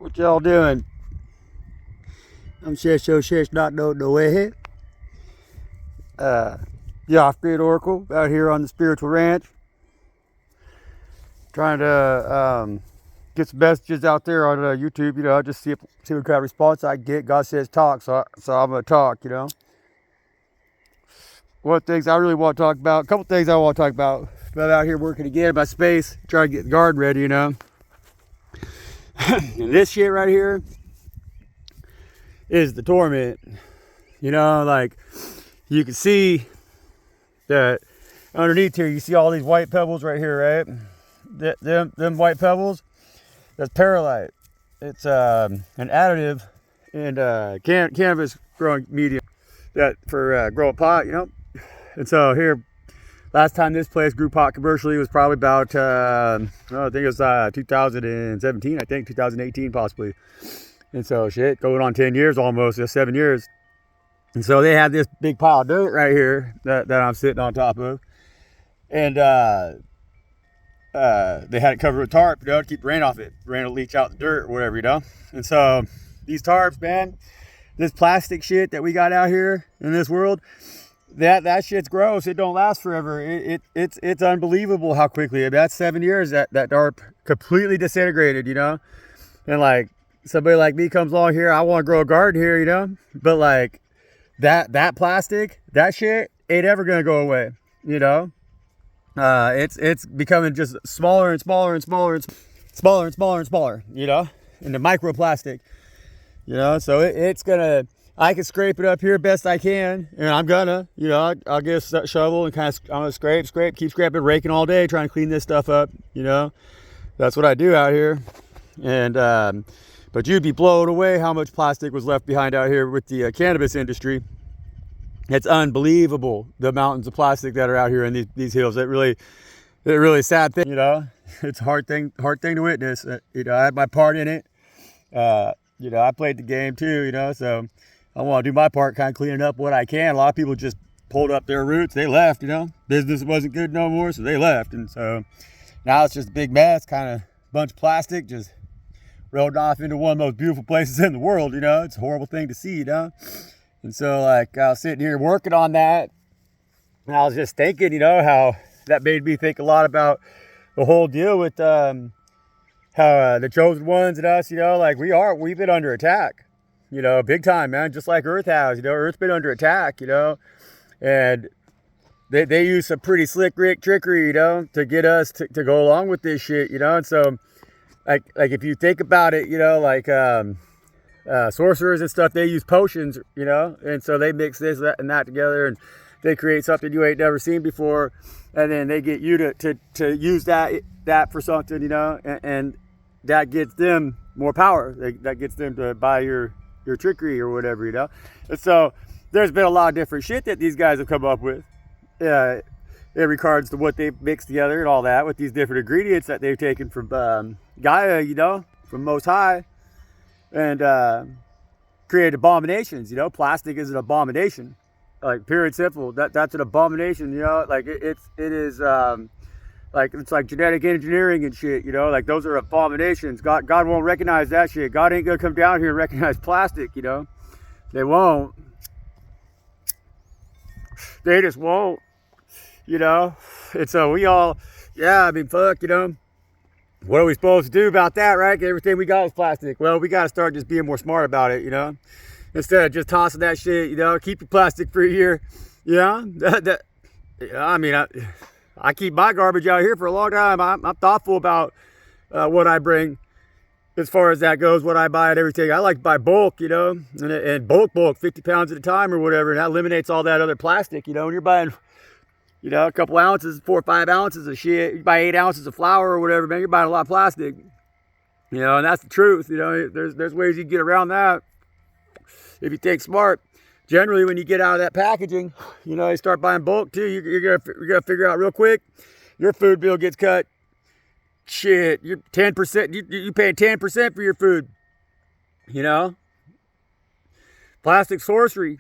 What y'all doing? I'm Shesh not no way. The off-grid oracle out here on the spiritual ranch, trying to get some messages out there on YouTube. Just see what kind of response I get. God says talk, so I'm gonna talk. One of the things I really want to talk about, a couple things I want to talk about out here working again in my space, trying to get the garden ready. And this shit right here is the torment. Like you can see that underneath here, you see all these white pebbles right here, right? Them white pebbles, that's perlite. It's an additive in cannabis growing medium that for growing pot, And so here, last time this place grew pot commercially was probably about, I think it was 2017, 2018 possibly. And so shit, going on 10 years almost, just 7 years. And so they had this big pile of dirt right here that I'm sitting on top of. And they had it covered with tarp, to keep the rain off it. Rain will leach out the dirt or whatever, And so these tarps, man, this plastic shit that we got out here in this world, that shit's gross. It don't last forever. It's unbelievable how quickly. That's 7 years that tarp completely disintegrated, And like somebody like me comes along here, I want to grow a garden here, But like that plastic, that shit ain't ever gonna go away, It's becoming just smaller and smaller and smaller and smaller and smaller and smaller, into microplastic, So it's gonna. I can scrape it up here best I can, and I'm gonna, I'll get a shovel and kind of, I'm gonna scrape, keep scraping, raking all day, trying to clean this stuff up, That's what I do out here. And, but you'd be blown away how much plastic was left behind out here with the cannabis industry. It's unbelievable, the mountains of plastic that are out here in these hills. It's really sad thing, It's a hard thing to witness. I had my part in it. I played the game too, so I want to do my part, kind of cleaning up what I can. A lot of people just pulled up their roots. They left, Business wasn't good no more, so they left. And so now it's just a big mess, kind of bunch of plastic, just rolled off into one of the most beautiful places in the world, It's a horrible thing to see, And so, like, I was sitting here working on that, and I was just thinking, how that made me think a lot about the whole deal with how the chosen ones and us, like we've been under attack. Big time, man, just like Earth has, Earth's been under attack, and they use some pretty slick trickery, to get us to go along with this shit, and so, like if you think about it, sorcerers and stuff, they use potions, and so they mix this, that, and that together, and they create something you ain't never seen before, and then they get you to use that for something, and that gets them more power. That gets them to buy your trickery or whatever, And so there's been a lot of different shit that these guys have come up with, in regards to what they've mixed together and all that with these different ingredients that they've taken from Gaia, from Most High, and created abominations. Plastic is an abomination, like pure and simple. That's an abomination. Like it is. Like it's like genetic engineering and shit, like those are abominations. God won't recognize that shit. God ain't gonna come down here and recognize plastic, They won't. They just won't, And so we all, fuck, What are we supposed to do about that, right? Everything we got is plastic. Well, we gotta start just being more smart about it, Instead of just tossing that shit, keep your plastic free here, I keep my garbage out here for a long time. I'm thoughtful about what I bring as far as that goes, what I buy and everything. I like to buy bulk, and bulk, 50 pounds at a time or whatever, and that eliminates all that other plastic, When you're buying, a couple ounces, 4 or 5 ounces of shit, you buy 8 ounces of flour or whatever, man, you're buying a lot of plastic, and that's the truth, There's ways you can get around that if you think smart. Generally, when you get out of that packaging, you start buying bulk too. You're gonna figure out real quick, your food bill gets cut. Shit, you're 10%. You paying 10% for your food. Plastic sorcery.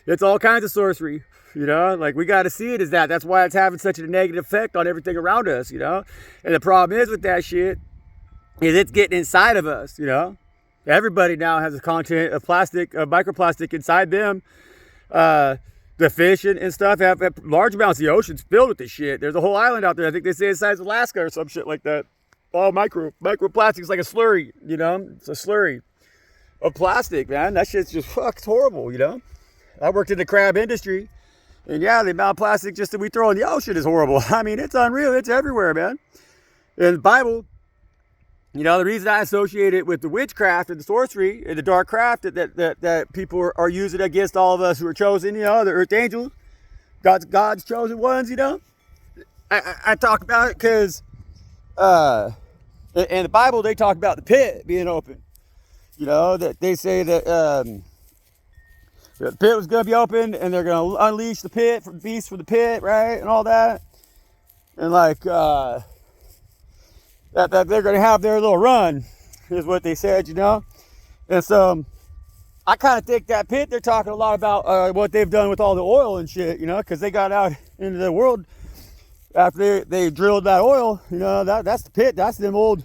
It's all kinds of sorcery. Like we got to see it as that. That's why it's having such a negative effect on everything around us. And the problem is with that shit is it's getting inside of us, you know. Everybody now has a content of plastic, of microplastic inside them. The fish and stuff have large amounts of the oceans filled with this shit. There's a whole island out there. I think they say it's the size of Alaska or some shit like that. All microplastics, like a slurry, you know. It's a slurry of plastic, man. That shit's just fucked horrible, you know. I worked in the crab industry, and yeah, the amount of plastic just that we throw in the ocean is horrible. I mean, it's unreal. It's everywhere, man. In the Bible, you know, the reason I associate it with the witchcraft and the sorcery and the dark craft that people are using against all of us who are chosen, you know, the earth angels, God's chosen ones, you know. I talk about it because in the Bible they talk about the pit being open. You know, that they say that the pit was going to be open and they're going to unleash the pit from beasts from the pit, right, and all that, and like that they're going to have their little run, is what they said, you know. And so I kind of think that pit, they're talking a lot about what they've done with all the oil and shit, you know, because they got out into the world after they drilled that oil, you know. That's the pit. That's them old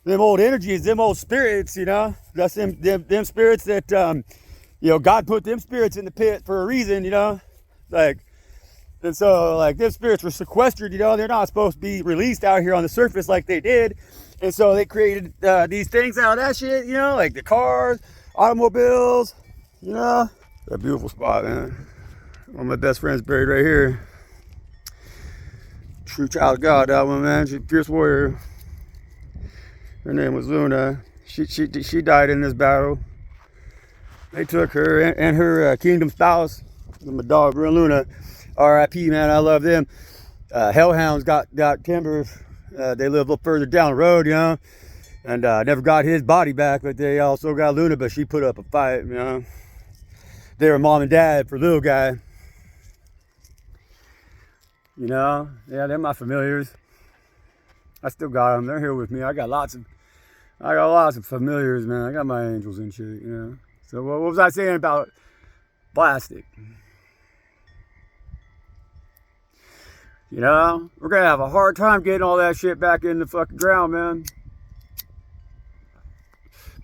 energies, them old spirits, you know. That's them spirits that you know, God put them spirits in the pit for a reason, you know. Like, and so like them spirits were sequestered, you know. They're not supposed to be released out here on the surface like they did. And so they created these things out of that shit, you know, like the cars, automobiles, you know. A beautiful spot, man. One of my best friends buried right here. True child of God, that one, man. She's a fierce warrior. Her name was Luna. She died in this battle. They took her and her kingdom spouse, my dog, real Luna. R.I.P. man, I love them. Hellhounds got timber. They live a little further down the road, you know. And never got his body back, but they also got Luna, but she put up a fight, you know. They were mom and dad for little guy. You know, yeah, they're my familiars. I still got them. They're here with me. I got lots of familiars, man. I got my angels and shit, you know. So what was I saying about plastic? You know, we're gonna have a hard time getting all that shit back in the fucking ground, man.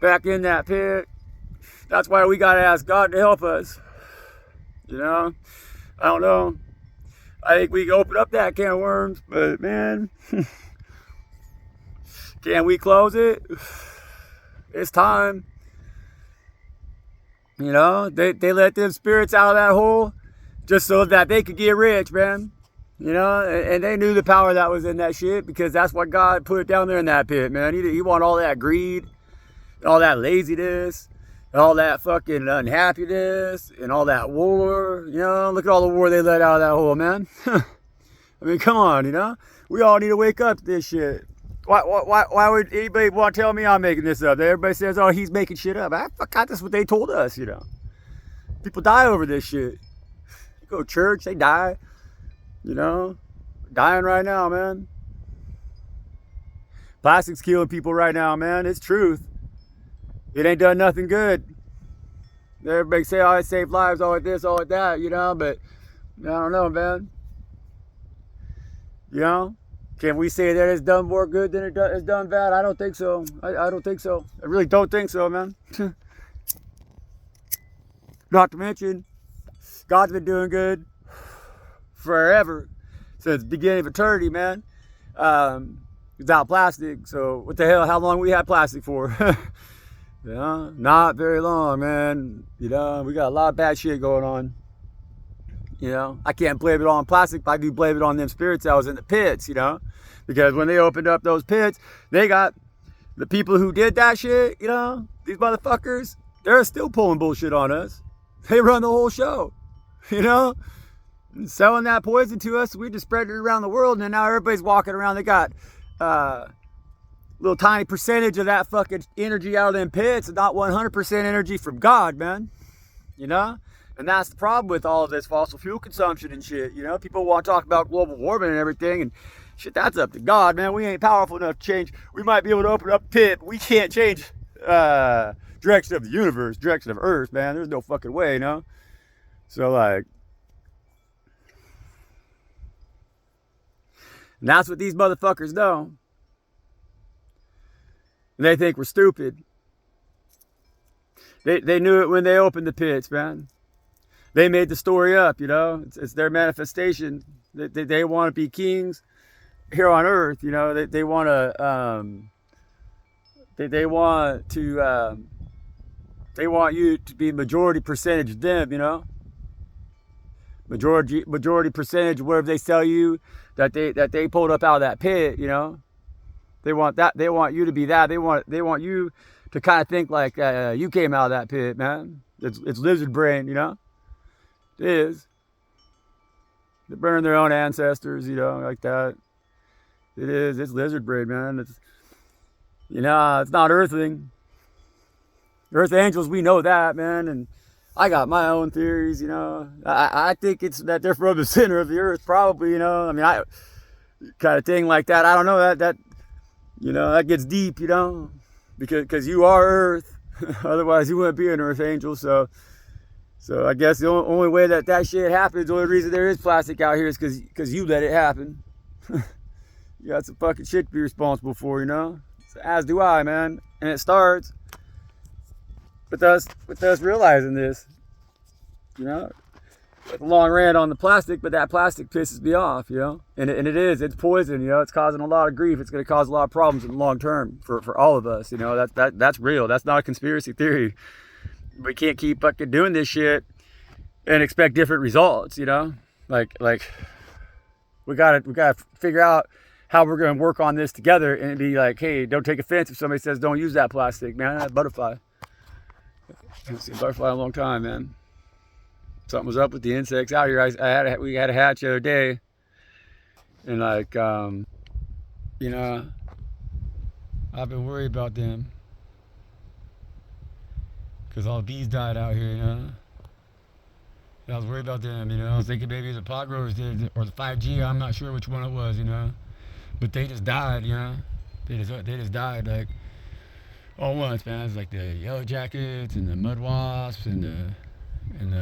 Back in that pit. That's why we gotta ask God to help us. You know, I don't know. I think we can open up that can of worms, but man, can we close it? It's time. You know, they let them spirits out of that hole just so that they could get rich, man. You know, and they knew the power that was in that shit, because that's what God put down there in that pit, man. He wanted all that greed, and all that laziness, and all that fucking unhappiness, and all that war. You know, look at all the war they let out of that hole, man. I mean, come on, you know. We all need to wake up to this shit. Why would anybody want to tell me I'm making this up? Everybody says, oh, he's making shit up. I forgot that's what they told us, you know. People die over this shit. You go to church, they die. You know, dying right now, man. Plastic's killing people right now, man. It's truth. It ain't done nothing good. Everybody say, oh, it saved lives, all like this, all like that, you know, but I don't know, man. You know, can we say that it's done more good than it's done bad? I don't think so. I don't think so. I really don't think so, man. Not to mention, God's been doing good forever, since the beginning of eternity, man. Without plastic. So what the hell, how long we had plastic for? You know, not very long, man. You know, we got a lot of bad shit going on. You know, I can't blame it on plastic, but I do blame it on them spirits that was in the pits, you know, because when they opened up those pits, they got the people who did that shit, you know, these motherfuckers, they're still pulling bullshit on us. They run the whole show, you know. Selling that poison to us, we just spread it around the world, and now everybody's walking around. They got little tiny percentage of that fucking energy out of them pits, and not 100% energy from God, man. You know, and that's the problem with all of this fossil fuel consumption and shit. You know, people want to talk about global warming and everything, and shit, that's up to God, man. We ain't powerful enough to change. We might be able to open up a pit, but we can't change direction of the universe, direction of Earth, man. There's no fucking way, you know. So like. And that's what these motherfuckers know. And they think we're stupid. They knew it when they opened the pits, man. They made the story up, you know. It's their manifestation. They want to be kings here on earth, you know. They want to they want to they want you to be majority percentage of them, you know. Majority percentage of whatever they tell you that they pulled up out of that pit, you know. They want that. They want you to be that. They want you to kind of think like you came out of that pit, man. It's lizard brain, you know. It is. They burn their own ancestors, you know, like that. It is. It's lizard brain, man. It's, you know, it's not earthling. Earth angels, we know that, man. And I got my own theories, you know. I think it's that they're from the center of the earth, probably, you know. I mean, I kind of thing like that. I don't know that you know, that gets deep, you know, because you are Earth. Otherwise, you wouldn't be an Earth angel. So I guess the only way that shit happens, the only reason there is plastic out here is because you let it happen. You got some fucking shit to be responsible for, you know. So as do I, man. And it starts with us realizing this, you know. It's a long rant on the plastic, but that plastic pisses me off, you know. And it's poison, you know. It's causing a lot of grief. It's going to cause a lot of problems in the long term for all of us, you know. That's real. That's not a conspiracy theory. We can't keep fucking doing this shit and expect different results, you know. Like we gotta figure out how we're going to work on this together and be like, hey, don't take offense if somebody says don't use that plastic, man. That butterfly. I haven't seen a butterfly in a long time, man. Something was up with the insects out here. We had a hatch the other day, and like, you know, I've been worried about them because all the bees died out here, you know. And I was worried about them, you know. I was thinking maybe the pot growers did, or the 5G. I'm not sure which one it was, you know. But they just died, you know. They just died like all once, man. It's like the yellow jackets and the mud wasps and the and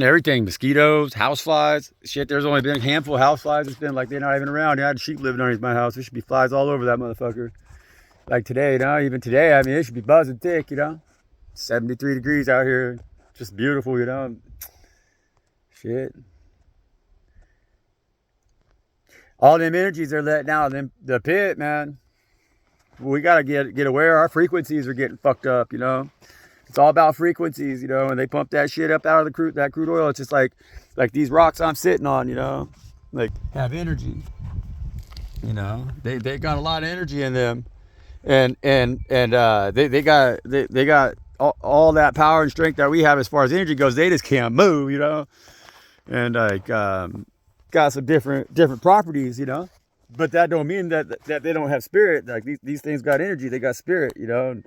everything, mosquitoes, houseflies, shit. There's only been a handful of houseflies. It's been like they're not even around. I had sheep living underneath my house. There should be flies all over that motherfucker. Like today, you know, even today, I mean, it should be buzzing thick, you know. 73 degrees out here, just beautiful, you know. Shit. All them energies they're letting out in the pit, man. We gotta get aware. Our frequencies are getting fucked up, you know. It's all about frequencies, you know, and they pump that shit up out of that crude oil. It's just like these rocks I'm sitting on, you know, like have energy, you know. They got a lot of energy in them, and they got all that power and strength that we have as far as energy goes. They just can't move, you know, and like got some different properties, you know. But that don't mean that they don't have spirit. Like these things got energy. They got spirit, you know. And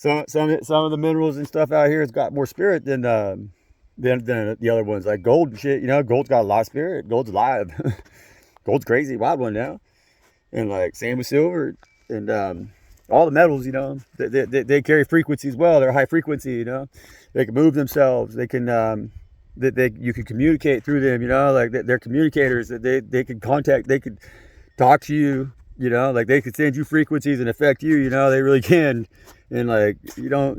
some of the minerals and stuff out here has got more spirit than the other ones, like gold and shit. You know, gold's got a lot of spirit. Gold's alive. Gold's crazy, wild one now. And like same with silver and all the metals. You know, they carry frequencies well. They're high frequency. You know, they can move themselves. They can you can communicate through them. You know, like they're communicators. That they can contact. They could talk to you. You know, like they could send you frequencies and affect you. You know, they really can. And like you don't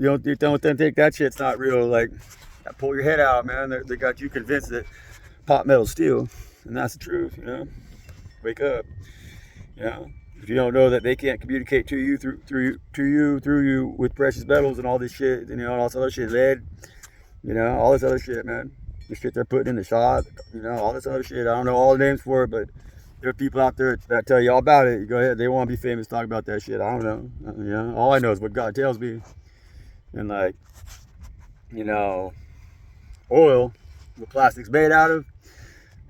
think that shit's not real. Like pull your head out, man. They got you convinced that pot metal's steel, and that's the truth. You know, wake up. You know, if you don't know that they can't communicate to you through you with precious metals and all this shit, you know, all this other shit, lead, you know, all this other shit, man. The shit they're putting in the shot, you know, all this other shit. I don't know all the names for it, but there are people out there that tell you all about it. You go ahead, they want to be famous, talk about that shit. I don't know. You know, all I know is what God tells me. And like, you know, oil, what plastic's made out of,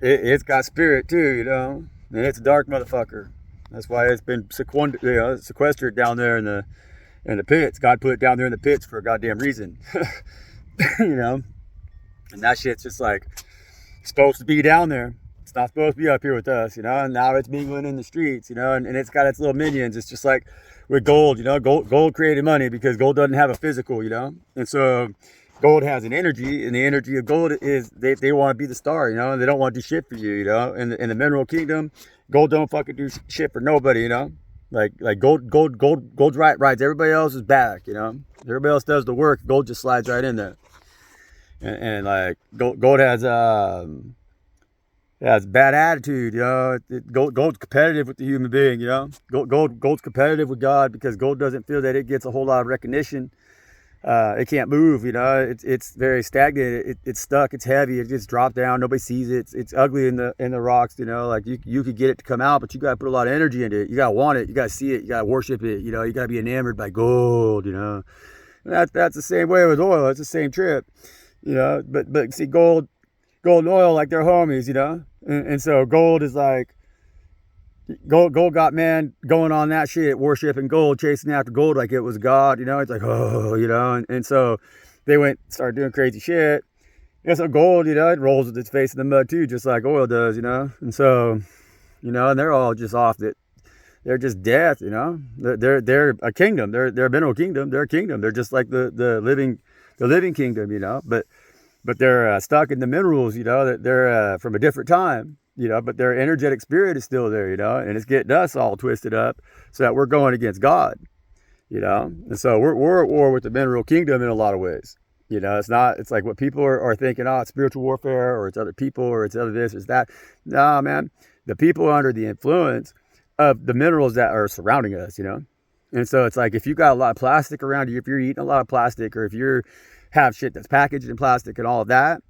it's got spirit too, you know. And it's a dark motherfucker. That's why it's been sequestered down there in the pits. God put it down there in the pits for a goddamn reason. You know. And that shit's just like supposed to be down there. It's not supposed to be up here with us, you know, and now it's mingling in the streets, you know, and it's got its little minions. It's just like with gold, you know, gold created money because gold doesn't have a physical, you know, and so gold has an energy, and the energy of gold is they want to be the star, you know, and they don't want to do shit for you, you know, in the mineral kingdom, gold don't fucking do shit for nobody, you know, Like gold's right, rides everybody else's back, you know. Everybody else does the work, gold just slides right in there. And like gold has bad attitude, you know. Gold's competitive with the human being, you know. Gold's competitive with God because gold doesn't feel that it gets a whole lot of recognition. It can't move, you know. It's very stagnant. It's stuck. It's heavy. It just drops down. Nobody sees it. It's ugly in the rocks, you know. Like you could get it to come out, but you gotta put a lot of energy into it. You gotta want it. You gotta see it. You gotta worship it. You know. You gotta be enamored by gold, you know. And that's the same way with oil. It's the same trip, you know. But see, gold and oil, like they're homies, you know. And so gold is like. Gold got man going on that shit, worshiping gold, chasing after gold like it was God, you know. It's like, oh, you know, and so they started doing crazy shit. And so gold, you know, it rolls with its face in the mud too, just like oil does, you know. And so, you know, and they're all just off it. They're just death, you know. They're a kingdom. They're a mineral kingdom. They're a kingdom. They're just like the living kingdom, you know. But they're stuck in the minerals, you know. They're from a different time. You know, but their energetic spirit is still there, you know, and it's getting us all twisted up so that we're going against God, you know. And so we're at war with the mineral kingdom in a lot of ways. You know, it's like what people are thinking, oh, it's spiritual warfare, or it's other people, or it's other this, or it's that. No, man, the people are under the influence of the minerals that are surrounding us, you know. And so it's like if you got a lot of plastic around you, if you're eating a lot of plastic, or if you have shit that's packaged in plastic and all of that,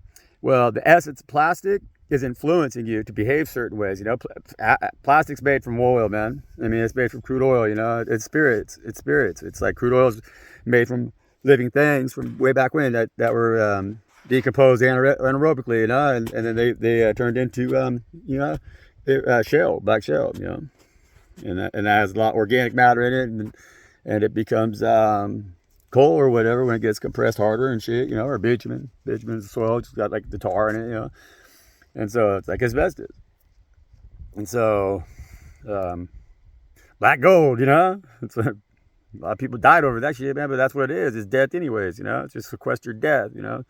well, the essence of plastic is influencing you to behave certain ways, you know. Plastic's made from oil, man. I mean, it's made from crude oil, you know. It's spirits. It's like crude oil is made from living things from way back when that were decomposed anaerobically, you know, and then they turned into you know, black shell, you know, and that has a lot of organic matter in it, and it becomes coal or whatever when it gets compressed harder and shit, you know, or bitumen. Bitumen's soil, it's got like the tar in it, you know. And so it's like asbestos. And so black gold, you know. It's like, a lot of people died over that shit, man, but that's what it is. It's death anyways, you know. It's just sequestered death, you know.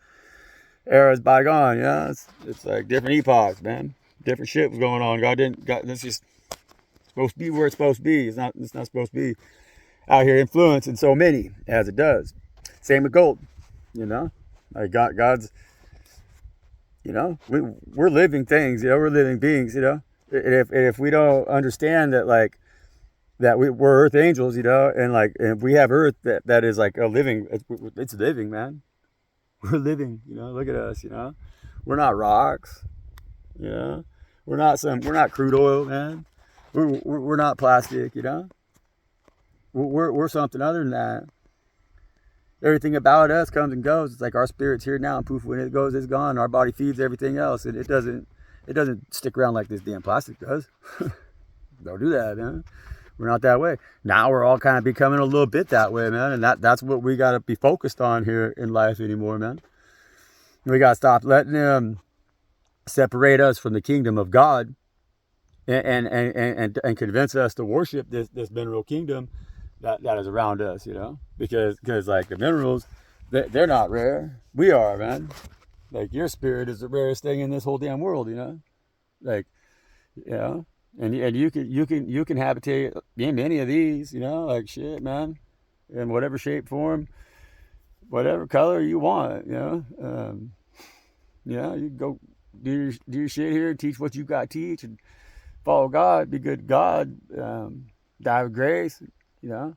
Eras bygone, you know. It's like different epochs, man. Different shit was going on. It's just supposed to be where it's supposed to be. It's not supposed to be out here influencing so many as it does. Same with gold, you know. Like God's, you know, we're living things, you know, we're living beings, you know. And if we don't understand that, like, that we're earth angels, you know, and like, and if we have earth that is like a living, it's living, man. We're living, you know. Look at us, you know. We're not rocks, you know. We're not crude oil, man. We're not plastic, you know. We're something other than that. Everything about us comes and goes. It's like our spirit's here now, and poof, when it goes, it's gone. Our body feeds everything else, and it doesn't stick around like this damn plastic does. Don't do that, man. We're not that way. Now we're all kind of becoming a little bit that way, man, and that's what we got to be focused on here in life anymore, man. We got to stop letting them separate us from the kingdom of God, and convince us to worship this mineral kingdom that is around us, you know, because like the minerals, they're not rare. We are, man. Like your spirit is the rarest thing in this whole damn world, you know. Like, you know, and you can habitate in any of these, you know, like shit, man, in whatever shape, form, whatever color you want, you know. Yeah, you go do your shit here, teach what you got to teach, and follow God, be good to God, die with grace. You know,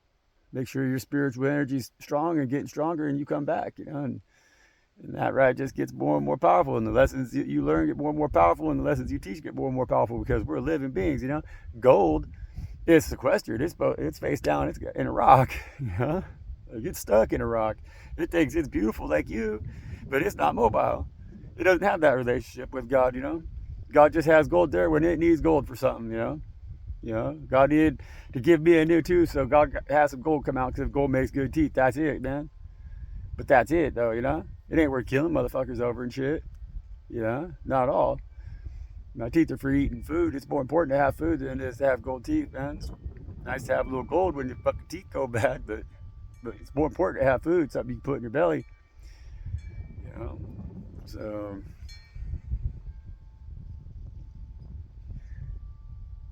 make sure your spiritual energy is strong and getting stronger, and you come back, you know, and that right just gets more and more powerful, and the lessons you learn get more and more powerful, and the lessons you teach get more and more powerful, because we're living beings, you know. Gold is sequestered, it's face down, it's in a rock, you know, like it's stuck in a rock. It thinks it's beautiful like you, but it's not mobile. It doesn't have that relationship with God, you know. God just has gold there when it needs gold for something, you know. You know, God needed to give me a new tooth, so God has some gold come out, because if gold makes good teeth, that's it, man. But that's it, though, you know. It ain't worth killing motherfuckers over and shit. You know, not at all. My teeth are for eating food. It's more important to have food than it is to have gold teeth, man. It's nice to have a little gold when your fucking teeth go bad, but it's more important to have food, something you can put in your belly. You know, so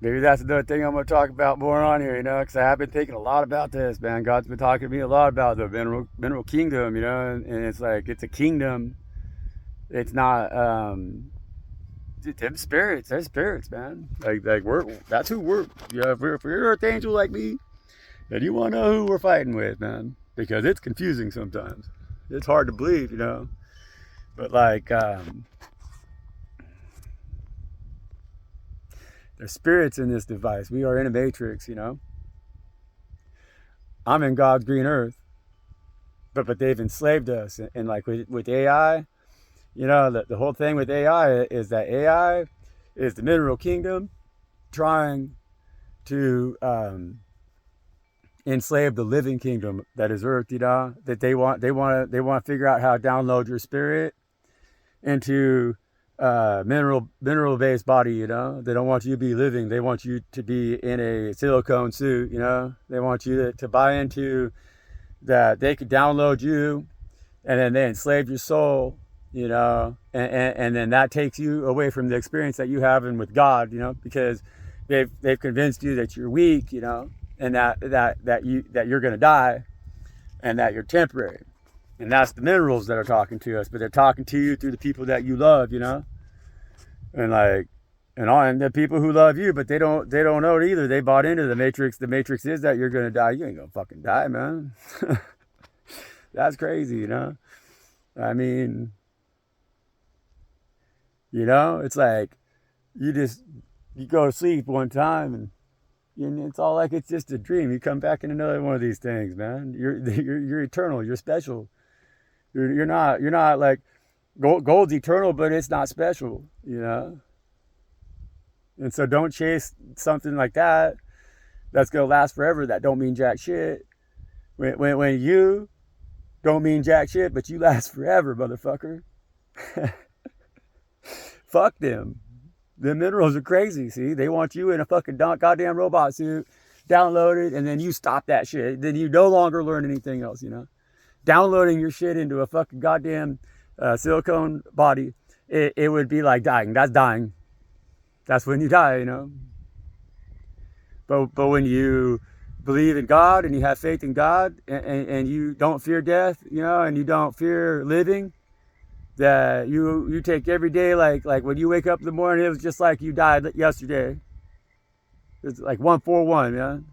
maybe that's another thing I'm going to talk about more on here, you know, because I have been thinking a lot about this, man. God's been talking to me a lot about the mineral kingdom, you know, and it's like, it's a kingdom. It's not, them spirits, they're spirits, man. Like that's who we're, you know, if you're an earth angel like me, then you want to know who we're fighting with, man, because it's confusing sometimes. It's hard to believe, you know, but like, there's spirits in this device. We are in a matrix, you know. I'm in God's green earth, but they've enslaved us. And like with AI, you know, the whole thing with AI is that AI is the mineral kingdom trying to enslave the living kingdom that is earth, you know, that they want to figure out how to download your spirit into mineral based body, you know. They don't want you to be living. They want you to be in a silicone suit, you know. They want you to buy into that they could download you, and then they enslave your soul, you know, and then that takes you away from the experience that you having with God, you know, because they've convinced you that you're weak, you know, and that you're gonna die, and that you're temporary. And that's the minerals that are talking to us, but they're talking to you through the people that you love, you know. And like, and the people who love you, but they don't know it either. They bought into the matrix. The matrix is that you're gonna die. You ain't gonna fucking die, man. That's crazy, you know. I mean, you know, it's like you go to sleep one time and it's all like it's just a dream. You come back in another one of these things, man. You're eternal. You're special. You're not like gold's eternal, but it's not special, you know. And so don't chase something like that that's gonna last forever. That don't mean jack shit. When you don't mean jack shit, but you last forever, motherfucker. Fuck them. The minerals are crazy. See, they want you in a fucking goddamn robot suit, downloaded, and then you stop that shit. Then you no longer learn anything else, you know. Downloading your shit into a fucking goddamn silicone body, it would be like dying. That's dying. That's when you die, you know. But when you believe in God and you have faith in God and you don't fear death, you know, and you don't fear living, that you take every day like when you wake up in the morning, it was just like you died yesterday. It's like 141, man.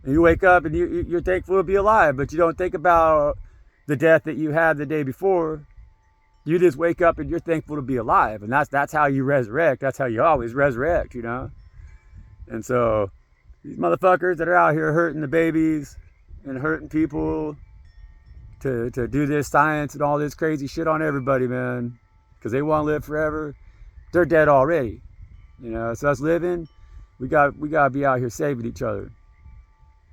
And you wake up and you're thankful to be alive, but you don't think about the death that you had the day before. You just wake up and you're thankful to be alive, and that's how you resurrect. That's how you always resurrect, you know. And so these motherfuckers that are out here hurting the babies and hurting people to do this science and all this crazy shit on everybody, man, because they want to live forever, they're dead already, you know. So us living, we got to be out here saving each other.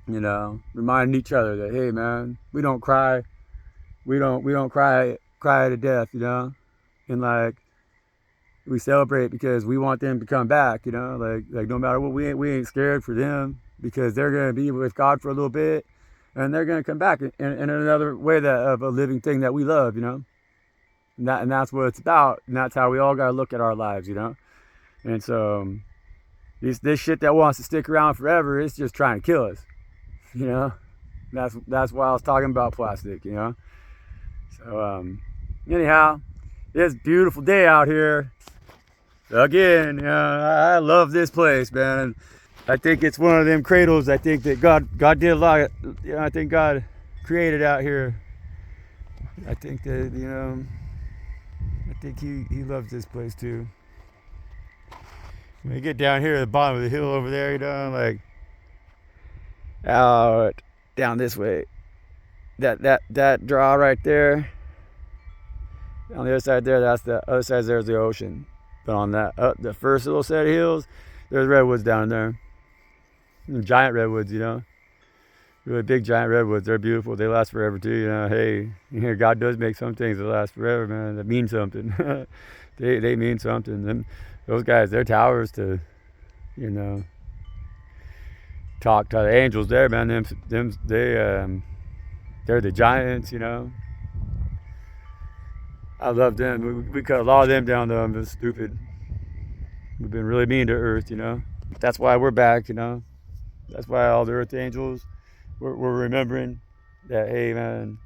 You know, reminding each other that, hey, man, we don't cry. We don't cry to death, you know. And like, we celebrate because we want them to come back, you know. Like no matter what, we ain't scared for them, because they're gonna be with God for a little bit, and they're gonna come back in another way of a living thing that we love, you know. And that's what it's about, and that's how we all gotta look at our lives, you know. And so this shit that wants to stick around forever is just trying to kill us. You know, that's why I was talking about plastic, you know. So anyhow, it's a beautiful day out here. Again, I love this place, man. I think it's one of them cradles. I think that God did a lot. I think God created out here. I think that, you know, I think he loves this place too. When you get down here at the bottom of the hill over there, you know, like out down this way, that draw right there on the other side there, that's the other side. There's the ocean. But on that the first little set of hills, there's redwoods down there, giant redwoods, you know, really big giant redwoods. They're beautiful. They last forever too, you know. Hey, you hear, God does make some things that last forever, man. That mean something. they mean something. And those guys, they're towers to, you know, talk to the angels there, man. They're the giants, you know. I love them. We cut a lot of them down though. I'm just stupid. We've been really mean to Earth, you know. That's why we're back, you know. That's why all the Earth angels, we're remembering that, hey, man,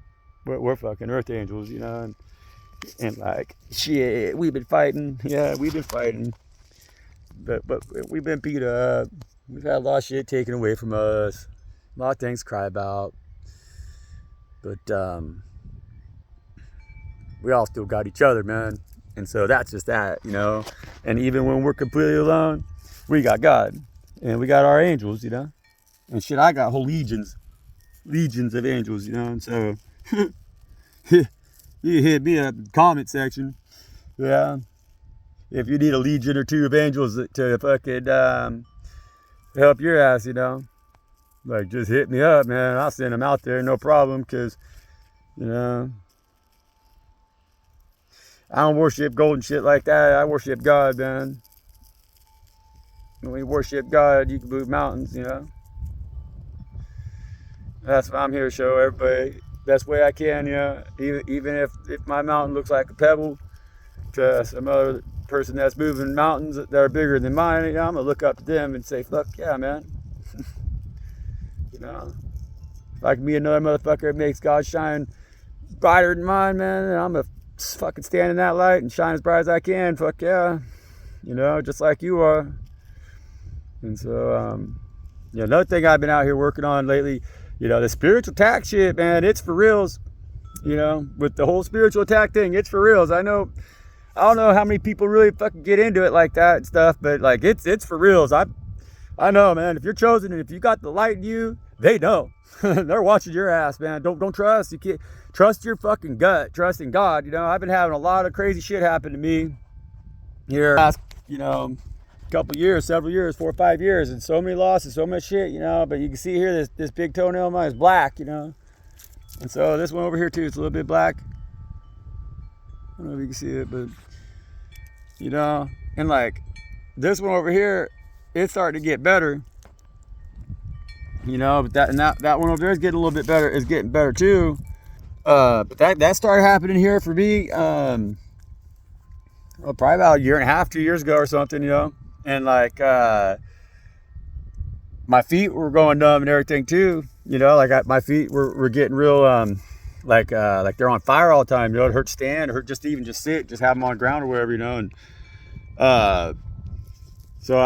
we're fucking Earth angels, you know. And like, shit, we've been fighting. Yeah, we've been fighting. But we've been beat up. We've had a lot of shit taken away from us. A lot of things to cry about. But we all still got each other, man. And so that's just that, you know. And even when we're completely alone, we got God. And we got our angels, you know. And shit, I got whole legions of angels, you know. And so you hit me up in the comment section. Yeah. If you need a legion or two of angels to fucking help your ass, you know. Like, just hit me up, man. I'll send them out there, no problem. Because, you know, I don't worship gold and shit like that. I worship God, man. When you worship God, you can move mountains, you know. That's what I'm here to show everybody. Best way I can, you know. Even if my mountain looks like a pebble to some other person that's moving mountains that are bigger than mine, you know, I'm going to look up to them and say, fuck yeah, man. You know. If I can be another motherfucker that makes God shine brighter than mine, man, I'm going to fucking stand in that light and shine as bright as I can. Fuck yeah. You know, just like you are. And so, you know, another thing I've been out here working on lately, you know, the spiritual attack shit, man, it's for reals. You know, with the whole spiritual attack thing, it's for reals. I don't know how many people really fucking get into it like that and stuff, but like it's for reals. I know, man. If you're chosen and if you got the light in you, they know. They're watching your ass, man. Don't trust. You can't trust your fucking gut. Trust in God. You know, I've been having a lot of crazy shit happen to me here last, you know, couple years, several years, 4 or 5 years, and so many losses, so much shit, you know. But you can see here, this big toenail of mine is black, you know. And so this one over here too, it's a little bit black. I don't know if you can see it, but you know, and like this one over here, it's starting to get better. You know, but that one over there is getting a little bit better. It's getting better too. But that started happening here for me. Well, probably about a year and a half, 2 years ago or something. You know, and like my feet were going numb and everything too. You know, like my feet were getting real like they're on fire all the time. You know, it hurt to stand, it hurt just to even just sit, just have them on the ground or wherever. You know, and so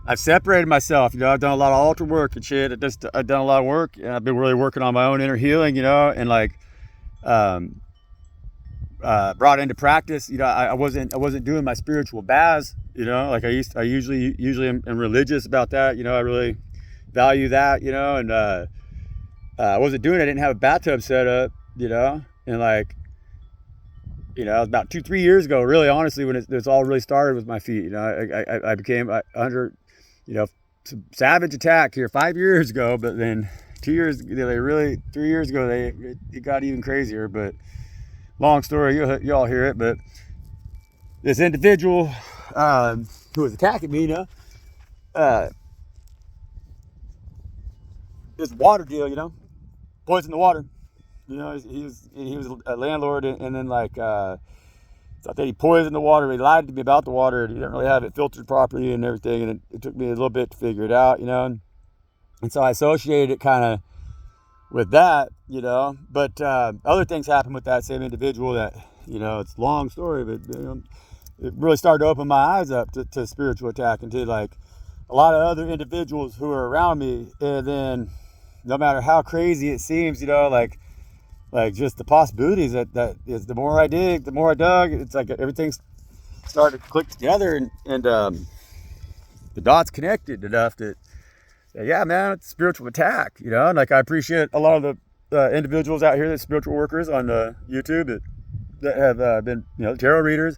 I've separated myself, you know. I've done a lot of altar work and shit. I've done a lot of work, and I've been really working on my own inner healing, you know, and like brought into practice, you know. I wasn't doing my spiritual baths, you know, like I usually am religious about that, you know. I really value that, you know, and I wasn't doing it. I didn't have a bathtub set up, you know, and like, you know, it was about 2-3 years ago, really, honestly, when it's all really started with my feet. You know, I became under, you know, some savage attack here 5 years ago, but then 2 years, 3 years ago, it got even crazier. But long story, y'all hear it. But this individual who was attacking me, you know, this water deal, you know, poison the water. You know, he was a landlord, and then like thought that he poisoned the water. He lied to me about the water. He didn't really have it filtered properly and everything, and it took me a little bit to figure it out, you know. And so I associated it kind of with that, you know. But other things happened with that same individual that, you know, it's a long story, but you know, it really started to open my eyes up to spiritual attack and to like a lot of other individuals who are around me. And then no matter how crazy it seems, you know, like just the possibilities that is, the more I dig, the more I dug, it's like everything's started to click together, and the dots connected enough that, yeah, man, it's spiritual attack, you know. And like I appreciate a lot of the individuals out here, the spiritual workers on YouTube that have been, you know, tarot readers.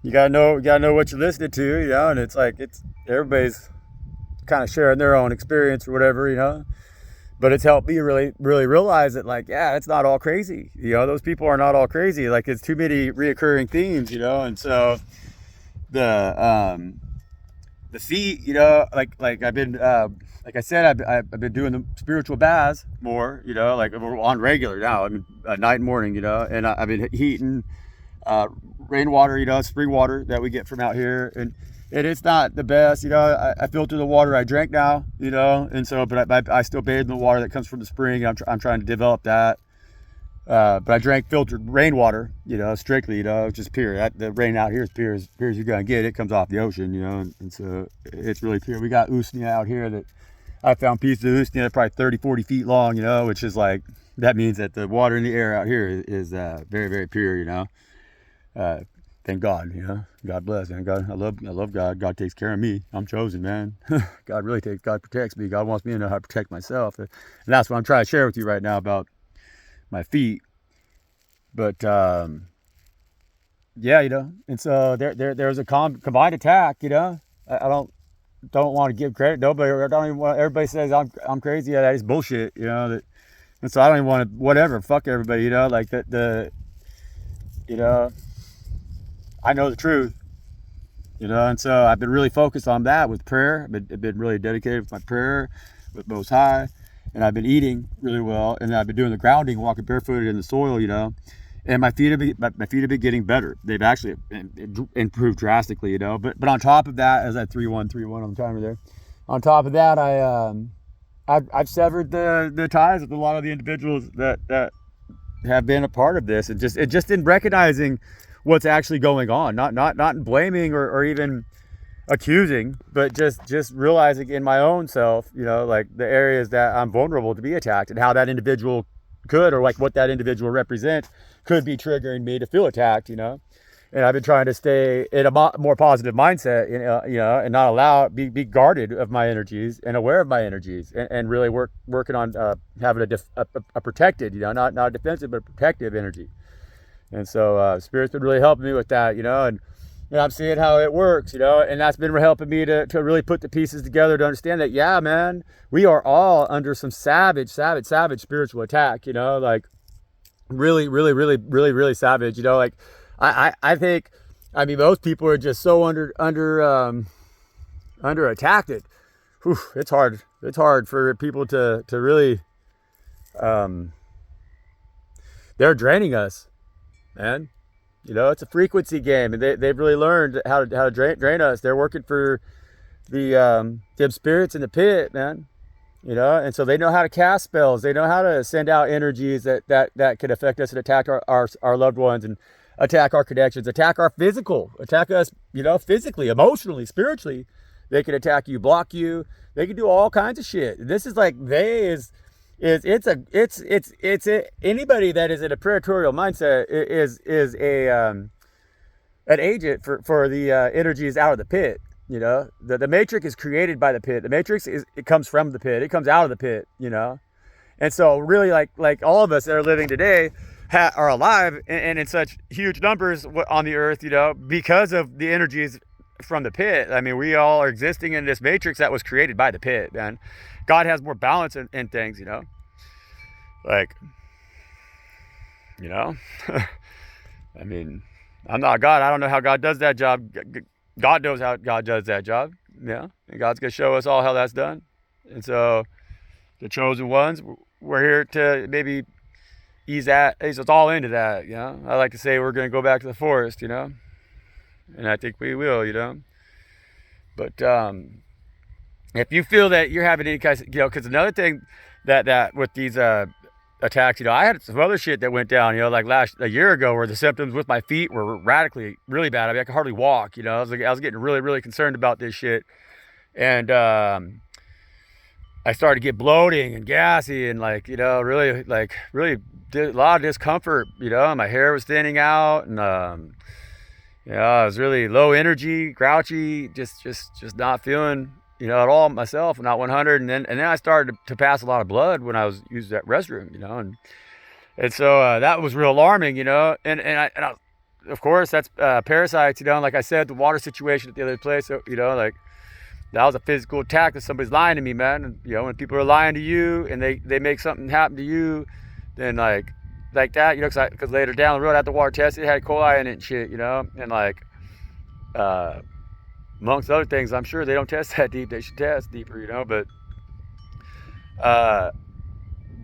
You gotta know what you're listening to, you know. And it's like everybody's kind of sharing their own experience or whatever, you know. But it's helped me really, really realize that, like, yeah, it's not all crazy. You know, those people are not all crazy. Like, it's too many reoccurring themes, you know. And so the feet, you know, like I've been, like I said, I've been doing the spiritual baths more, you know, like on regular now. I mean, night and morning, you know. And I've been heating rainwater, you know, spring water that we get from out here, and it's not the best, you know. I filter the water I drank now, you know, and so, but I still bathe in the water that comes from the spring. I'm trying to develop that. But I drank filtered rainwater, you know, strictly, you know, just pure. The rain out here is pure as you're gonna get. It comes off the ocean, you know, and so it's really pure. We got usnia out here that I found pieces of usnia that are probably 30, 40 feet long, you know, which is like, that means that the water in the air out here is very, very pure, you know. Thank God, you know. God bless, man. God, I love God. God takes care of me. I'm chosen, man. God protects me. God wants me to know how to protect myself, and that's what I'm trying to share with you right now about my feet. But yeah, you know, and so there's a combined attack, you know. I don't want to give credit. Nobody, I don't even want, everybody says I'm crazy. Yeah, that is bullshit, you know. And so I don't even want to, whatever, fuck everybody, you know, like you know, I know the truth, you know, and so I've been really focused on that with prayer. I've been really dedicated with my prayer with Most High, and I've been eating really well, and I've been doing the grounding, walking barefooted in the soil, you know, and my feet have been getting better. They've actually improved drastically, you know. But on top of that, as that 3-1 on the timer there, on top of that, I've severed the ties with a lot of the individuals that have been a part of this, and just in recognizing what's actually going on, not in blaming or even accusing, but just realizing in my own self, you know, like the areas that I'm vulnerable to be attacked, and how that individual could, or like what that individual represents, could be triggering me to feel attacked, you know. And I've been trying to stay in a more positive mindset, you know, and not allow, be guarded of my energies and aware of my energies, and really working on having a protected, you know, not a defensive, but a protective energy. And so Spirit's been really helping me with that, you know, and I'm seeing how it works, you know, and that's been helping me to really put the pieces together to understand that, yeah, man, we are all under some savage spiritual attack, you know, like really savage, you know, like I think, I mean, most people are just so under attacked. It's hard for people to really, they're draining us, man. You know, it's a frequency game, and they've really learned how to drain us. They're working for them spirits in the pit, man. You know, and so they know how to cast spells. They know how to send out energies that could affect us and attack our loved ones, and attack our connections, attack our physical, attack us, you know, physically, emotionally, spiritually. They can attack you, block you. They can do all kinds of shit. This is like anybody that is in a predatorial mindset is an agent for the energies out of the pit. You know, the matrix is created by the pit. The matrix it comes from the pit. It comes out of the pit. You know, and so really, like all of us that are living today are alive and in such huge numbers on the earth. You know, because of the energies from the pit. I mean, we all are existing in this matrix that was created by the pit. And God has more balance in things. You know, like, you know, I mean, I'm not God. I don't know how God does that job. God knows how God does that job. Yeah. And God's going to show us all how that's done. And so the chosen ones, we're here to maybe ease us all into that. You know, I like to say we're going to go back to the forest, you know, and I think we will, you know. But if you feel that you're having any kind of, you know, because another thing that with these attacks, you know, I had some other shit that went down, you know, like a year ago, where the symptoms with my feet were radically really bad. I mean, I could hardly walk, you know. I was getting really concerned about this shit, and I started to get bloating and gassy, and like, you know, really a lot of discomfort, you know. My hair was thinning out, and you know, I was really low energy, grouchy, just not feeling, you know, at all myself, not 100. And then I started to pass a lot of blood when I was using that restroom, you know, and so that was real alarming, you know. And I, of course, that's parasites, you know. And like I said, the water situation at the other place, so, you know, like that was a physical attack that somebody's lying to me, man. And you know, when people are lying to you and they make something happen to you, then like that, you know, because later down the road, I had the water tested, it had E. coli in it and shit, you know. And like amongst other things, I'm sure they don't test that deep. They should test deeper, you know. But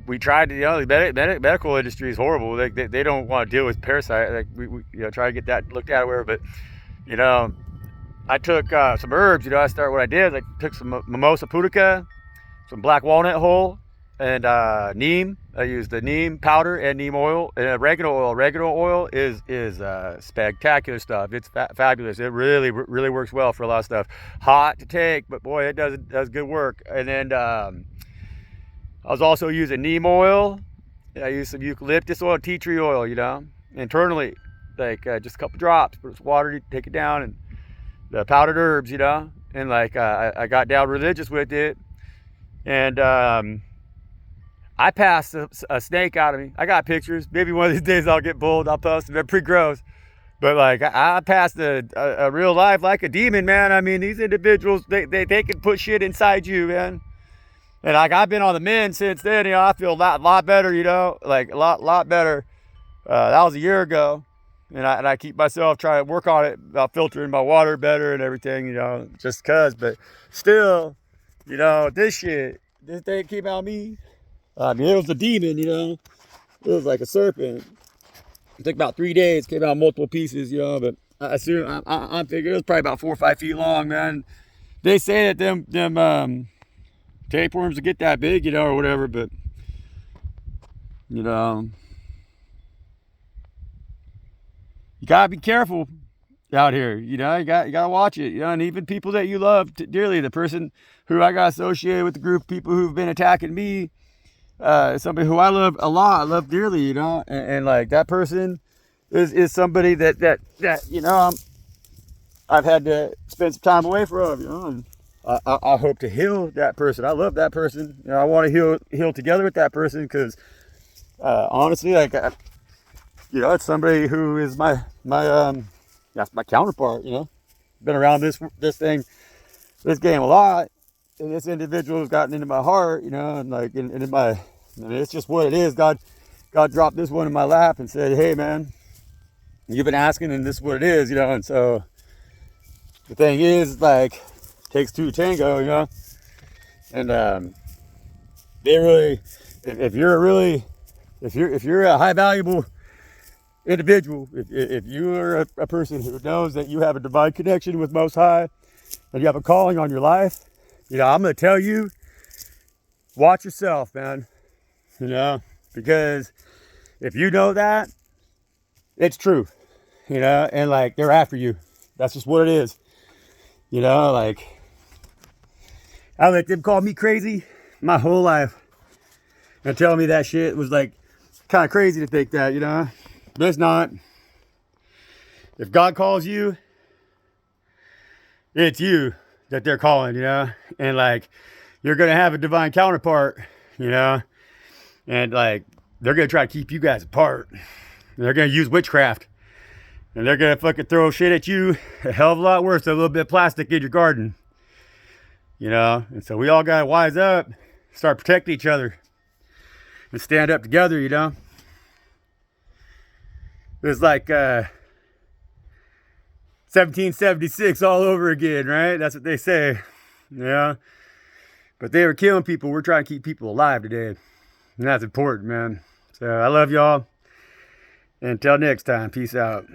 we tried to, the medical industry is horrible. They don't want to deal with parasite. Like we try to get that looked at where, but you know, I took some herbs. What I did is I took some mimosa pudica, some black walnut hull, and neem. I used the neem powder and neem oil and oregano oil. Oregano oil is spectacular stuff. It's fabulous. It really works well for a lot of stuff. Hot to take, but boy, it does good work. And then I was also using neem oil. I used some eucalyptus oil, tea tree oil. Internally, like just a couple drops. Put some water, take it down, and the powdered herbs. And like I got down religious with it. And I passed a snake out of me. I got pictures. Maybe one of these days I'll get bold. I'll post them. They're pretty gross. But like I passed a real life like a demon, man. I mean, these individuals, they can put shit inside you, man. And like I've been on the mend since then. I feel a lot better. Like a lot better. That was a year ago. And I keep myself trying to work on it about filtering my water better and everything. Just cause. But still, this thing came out of me. I mean, it was a demon, It was like a serpent. It took about 3 days, came out in multiple pieces, but I assume, I'm figuring it was probably about 4 or 5 feet long, man. They say that them tapeworms will get that big, or whatever, but, you gotta be careful out here, you gotta watch it, and even people that you love dearly, the person who I got associated with, the group of people who've been attacking me, somebody who I love a lot, I love dearly, and like that person is somebody that I've had to spend some time away from, and I hope to heal that person. I love that person. I want to heal together with that person because honestly, like it's somebody who is my that's my counterpart. Been around this game a lot. And this individual has gotten into my heart, and like in my, I mean, it's just what it is. God dropped this one in my lap and said, "Hey, man, you've been asking, and this is what it is," And so the thing is, like, takes two to tango, And they really, if you're a high valuable individual, if you are a person who knows that you have a divine connection with Most High, and you have a calling on your life. I'm going to tell you, watch yourself, man, because if you know that, it's true, and like, they're after you. That's just what it is, like, I let them call me crazy my whole life and tell me that shit was like kind of crazy to think that, but it's not. If God calls you, it's you that they're calling, and like, you're going to have a divine counterpart, and like, they're going to try to keep you guys apart. They're going to use witchcraft, and they're going to fucking throw shit at you a hell of a lot worse than a little bit of plastic in your garden, and so we all got to wise up, start protecting each other, and stand up together, It's like 1776 all over again, right? That's what they say. But they were killing people. We're trying to keep people alive today. And that's important, man. So I love y'all. Until next time, peace out.